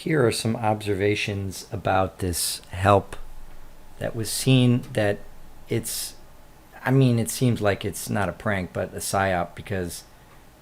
Here are some observations about this help that was seen that it's, I mean, it seems like it's not a prank, but a psyop because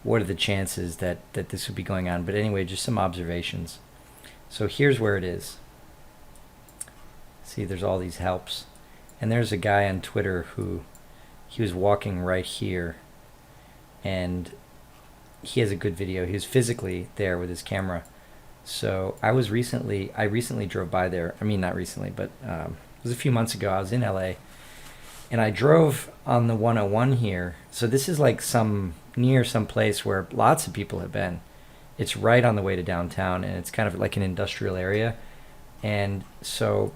what are the chances that this would be going on? But anyway, just some observations. So here's where it is. See, there's all these helps. And there's a guy on Twitter who, he was walking right here and he has a good video. He was physically there with his camera. So I recently drove by there. I mean, not recently, but it was a few months ago. I was in LA and I drove on the 101 here. So this is like near some place where lots of people have been. It's right on the way to downtown and it's kind of like an industrial area. And so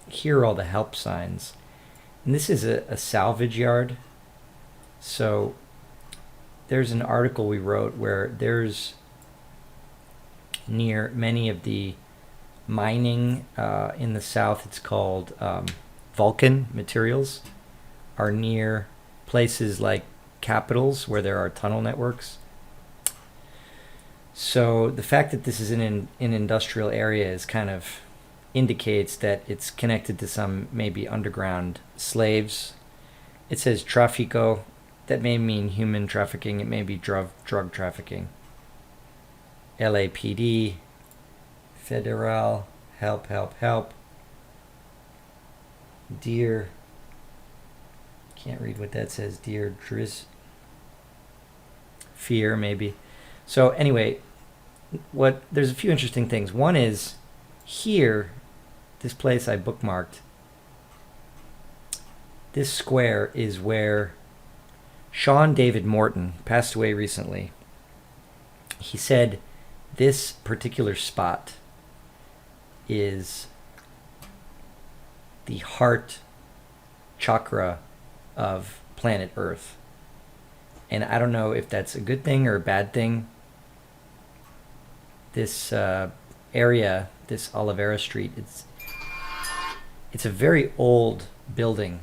here are all the help signs. And this is a salvage yard. So there's an article we wrote where there's near many of the mining in the south, it's called Vulcan materials, are near places like capitals where there are tunnel networks. So the fact that this is in an industrial area is kind of indicates that it's connected to some maybe underground slaves. It says Trafico. That may mean human trafficking. It may be drug trafficking. LAPD, Federal, help. Dear, can't read what that says. Dear Driz, fear maybe. So anyway, there's a few interesting things. One is here, this place I bookmarked. This square is where Sean David Morton passed away recently. He said this particular spot is the heart chakra of planet Earth. And I don't know if that's a good thing or a bad thing. This area, this Olivera Street, it's a very old building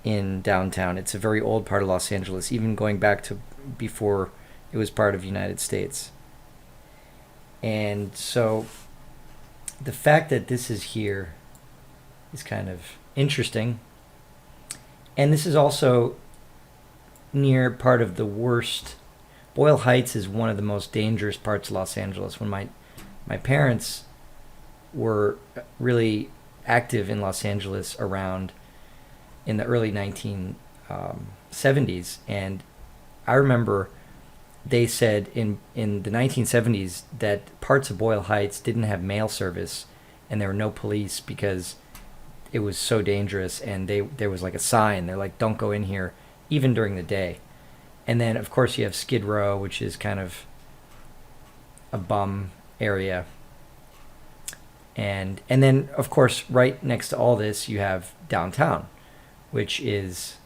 in downtown. It's a very old part of Los Angeles, even going back to before it was part of the United States. And so the fact that this is here is kind of interesting. And this is also near part of the worst. Boyle Heights is one of the most dangerous parts of Los Angeles. When my parents were really active in Los Angeles around in the early 1970s, and I remember they said in the 1970s that parts of Boyle Heights didn't have mail service and there were no police because it was so dangerous, and there was like a sign, they're like, don't go in here even during the day. And then of course you have Skid Row, which is kind of a bum area, and then of course right next to all this you have downtown, which is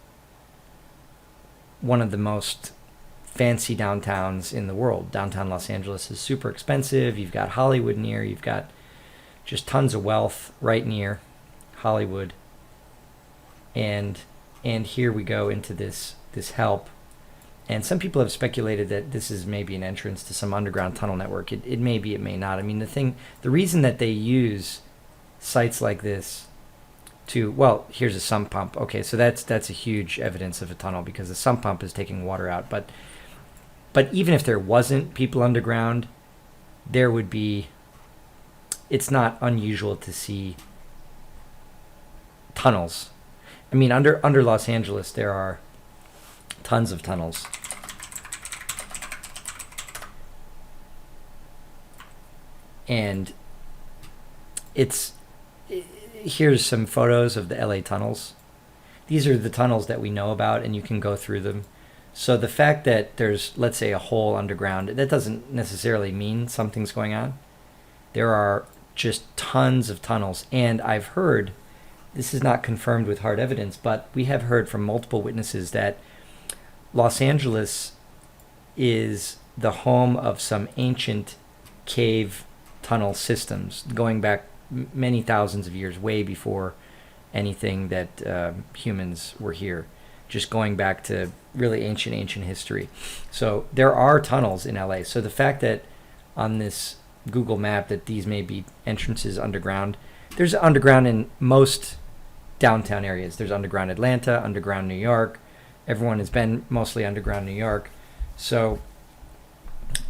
one of the most fancy downtowns in the world. Downtown Los Angeles is super expensive. You've got Hollywood near. You've got just tons of wealth right near Hollywood. And here we go into this help. And some people have speculated that this is maybe an entrance to some underground tunnel network. It may be, it may not. I mean, the reason that they use sites like this well, here's a sump pump. Okay, so that's a huge evidence of a tunnel because the sump pump is taking water out. But even if there wasn't people underground, there would be. It's not unusual to see tunnels. I mean, under Los Angeles, there are tons of tunnels. And here's some photos of the LA tunnels. These are the tunnels that we know about, and you can go through them. So the fact that there's, let's say, a hole underground, that doesn't necessarily mean something's going on. There are just tons of tunnels, and I've heard, this is not confirmed with hard evidence, but we have heard from multiple witnesses that Los Angeles is the home of some ancient cave tunnel systems going back many thousands of years, way before anything that humans were here, just going back to really ancient history. So there are tunnels in LA. So the fact that on this Google map that these may be entrances underground. There's underground in most downtown areas. There's underground Atlanta, underground New York. Everyone has been mostly underground New York. So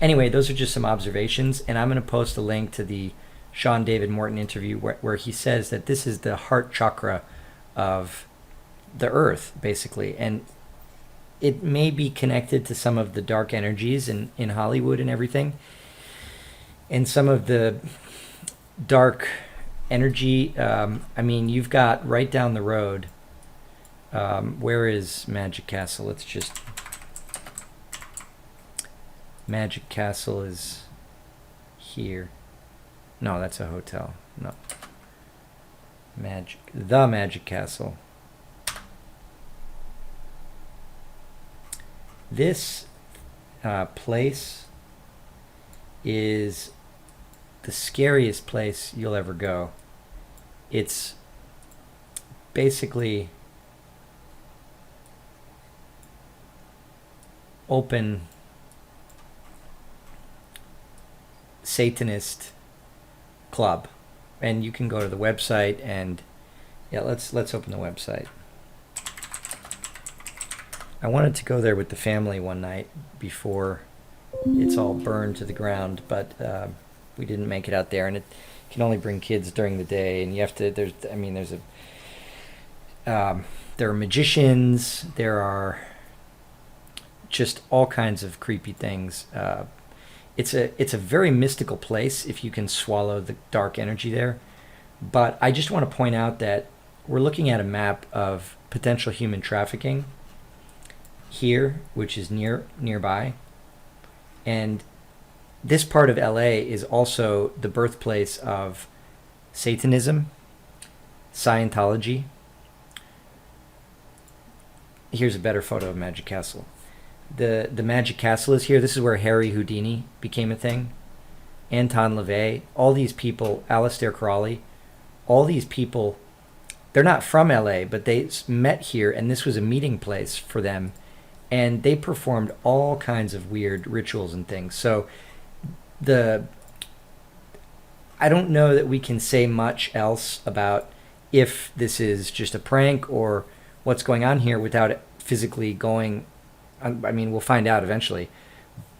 anyway, those are just some observations, and I'm going to post a link to the Sean David Morton interview where he says that this is the heart chakra of the earth, basically, and it may be connected to some of the dark energies in Hollywood and everything, and some of the dark energy. I mean, you've got right down the road, where is Magic Castle? Let's just, Magic Castle is here. No, that's a hotel. No. The Magic Castle. This place is the scariest place you'll ever go. It's basically open Satanist club, and you can go to the website, and yeah, let's open the website. I wanted to go there with the family one night before it's all burned to the ground, but we didn't make it out there, and it can only bring kids during the day, and you have to, there are magicians, there are just all kinds of creepy things. It's a very mystical place if you can swallow the dark energy there. But I just want to point out that we're looking at a map of potential human trafficking here, which is nearby. And this part of LA is also the birthplace of Satanism, Scientology. Here's a better photo of Magic Castle. The Magic Castle is here. This is where Harry Houdini became a thing. Anton LaVey, all these people, Aleister Crowley, all these people, they're not from LA, but they met here, and this was a meeting place for them. And they performed all kinds of weird rituals and things. So I don't know that we can say much else about if this is just a prank or what's going on here without it physically going. I mean, we'll find out eventually.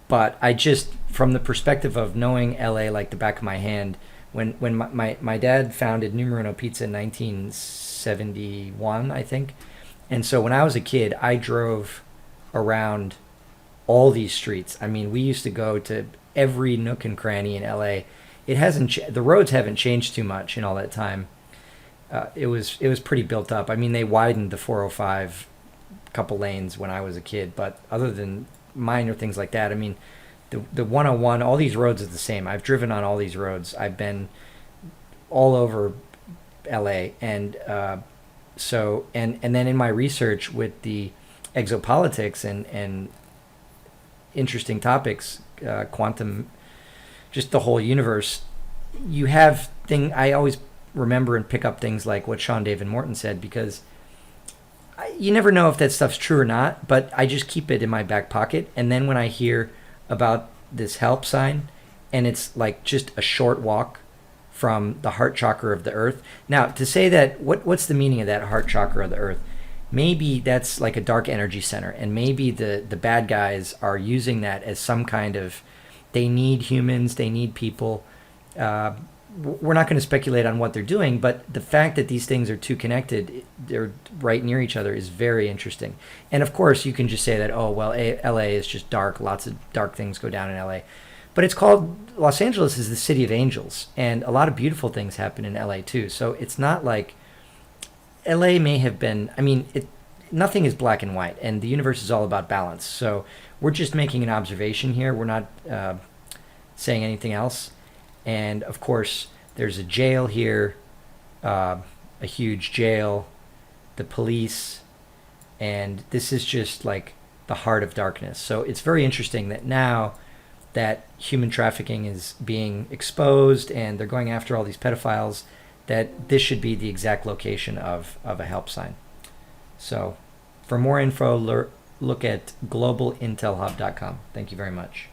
But I just, from the perspective of knowing LA like the back of my hand, when my dad founded Numero Uno Pizza in 1971, I think. And so when I was a kid, I drove around all these streets. I mean, we used to go to every nook and cranny in LA. It hasn't the roads haven't changed too much in all that time. It was pretty built up. I mean, they widened the 405 couple lanes when I was a kid, but other than minor things like that, I mean, the 101, all these roads are the same. I've driven on all these roads. I've been all over LA, and so and then in my research with the exopolitics and interesting topics, quantum, just the whole universe, you have I always remember and pick up things like what Sean David Morton said, because you never know if that stuff's true or not, but I just keep it in my back pocket. And then when I hear about this help sign, and it's like just a short walk from the heart chakra of the earth. Now, to say that, what's the meaning of that heart chakra of the earth? Maybe that's like a dark energy center, and maybe the bad guys are using that as some kind of, they need humans, they need people. We're not going to speculate on what they're doing, but the fact that these things are too connected, they're right near each other, is very interesting. And of course, you can just say that, oh, well, LA is just dark, lots of dark things go down in LA. But it's called, Los Angeles is the city of angels, and a lot of beautiful things happen in LA too. So it's not like LA may have been, I mean, nothing is black and white, and the universe is all about balance. So we're just making an observation here. We're not saying anything else. And of course, there's a jail here, a huge jail, the police, and this is just like the heart of darkness. So it's very interesting that now that human trafficking is being exposed and they're going after all these pedophiles, that this should be the exact location of a help sign. So for more info, look at globalintelhub.com. Thank you very much.